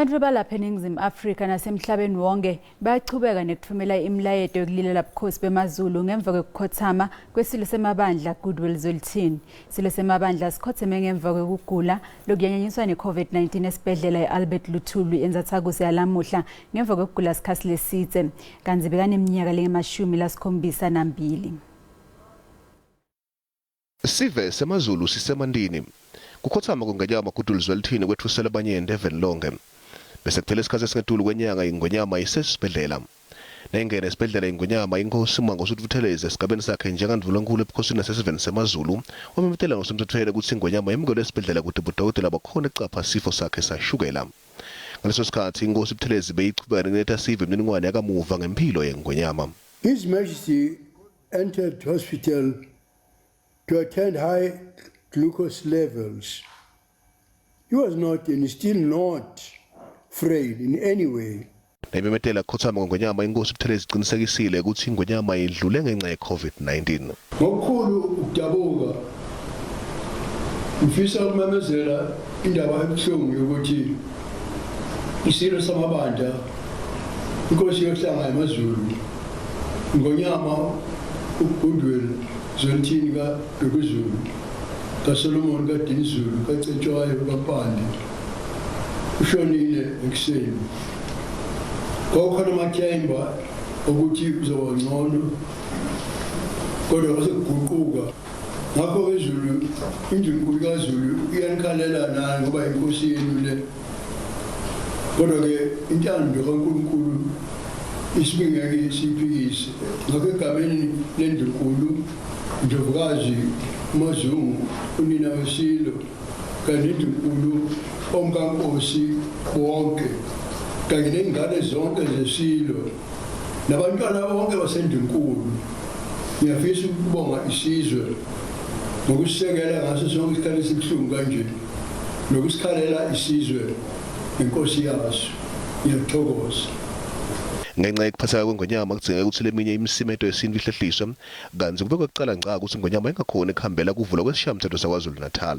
Abantu balapha eNingizimu Afrika nasemhlabeni wonke bayachubeka nekutfumela imilayeto yekulilela bukhosi beMaZulu ngemva kwekukhotsama kweSilo semabandla Goodwill Zwelithini. Silo semabandla sikhotseme ngemva kwekugula lokuyanyaniswa ne-COVID-19 esibhedlela iAlbert Luthuli entsatsakusa yalamuhla ngemva kwekugula sikhatsi lesidze. Kanzi bekaneminyaka le-72. Sive semaZulu sisemandini. Kukhotsama kungenyama Goodwill Zwelithini kwethusela abanyende eveni lonke. Bese kuphela isikhathi esingetulu kwenyanga ingonyama isesibhedlela. Nayingena esibhedlela ingonyama inkosi Sigubetelwe esigabeni sakhe njengandvulankulu ebukhosini nasesiveni semaZulu wamemetela ngosemthethweni ukuthi ingonyama yemukelwe esibhedlela ukuthi budokotela bakhona ecapha isifo sakhe sashukela. Ngaleso sikhathi inkosi Sigubetelwe beyichubeka neneta sive imininingwane yakamuva ngempilo yengonyama. His Majesty entered hospital to attend high glucose levels. He was not and is still not frail in any way. Nayimemetela kukhotsama ngonyama inkosi Sigubetelwe iqinisekisile ukuthi ingonyama idlule ngenxa ye-COVID-19. Ngokukhulu ukudabuka ngifisa ukumemezela indaba ebuhlungu yokuthi isilo samabandla inkosi yokuhlanga yamaZulu ngonyama uGoodwill Zwelithini kaBhekuzulu kaSolomon kaDinizulu kaCetshwayo kaPandi ushonile ekuseni. Kwakukhona amathemba ukuthi uzoba ngcono kodwa kwasekuguquka. Ngakho iZulu indlu kaZulu iyanikhalela nayo ngoba inkosi yenu le. Kodwa-ke intando kaNkulunkulu isibingeke siyiphikise. Ngakho egameni lendlunkulu Ndlovukazi uMazungu unina weSilo kanye nendlunkulu omkankosi wonke kanye nengane zonke zeSilo nabantwana bonke basendlunkulu. Ngiyafisa ukubonga isizwe ngokusisekela ngaso sonke isikhathi esibuhlungu kanje nokusikhalela isizwe inkosi yaso. Ngiyathokoza. Ngenxa yokuphatheka kwengonyama kudzingeka ukuthi leminye imisimeto yesintu ihlehliswe kanzi kube kwekucala ngqa ukuthi ingonyama ingakhona ekuhambela kuvulwa kwesishayamathetho saKwaZulu Natal.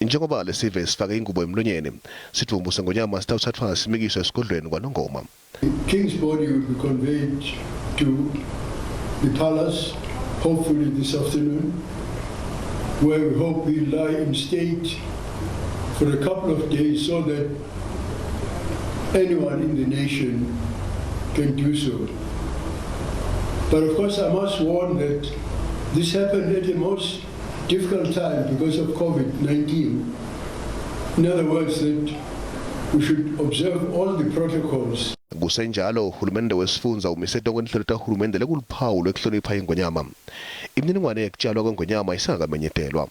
Njengoba le sive sifake ingubo emlonyeni sithumbusa ngonyama sithathathwa ngasimikiso esigodlweni kwaNongoma. The king's body will be conveyed to the palace hopefully this afternoon, where we hope he'll lie in state for a couple of days so that anyone in the nation can do so. But of course I must warn that this happened at the most difficult time because of COVID-19. In other words, that we should observe all the protocols. Kusenjalo uhulumende wesifundza umise tonke uhulumende lekuluphawu lwekuhlonipha ingonyama. Imininingwane yekutshalwa kwengonyama isangamenyetelwa.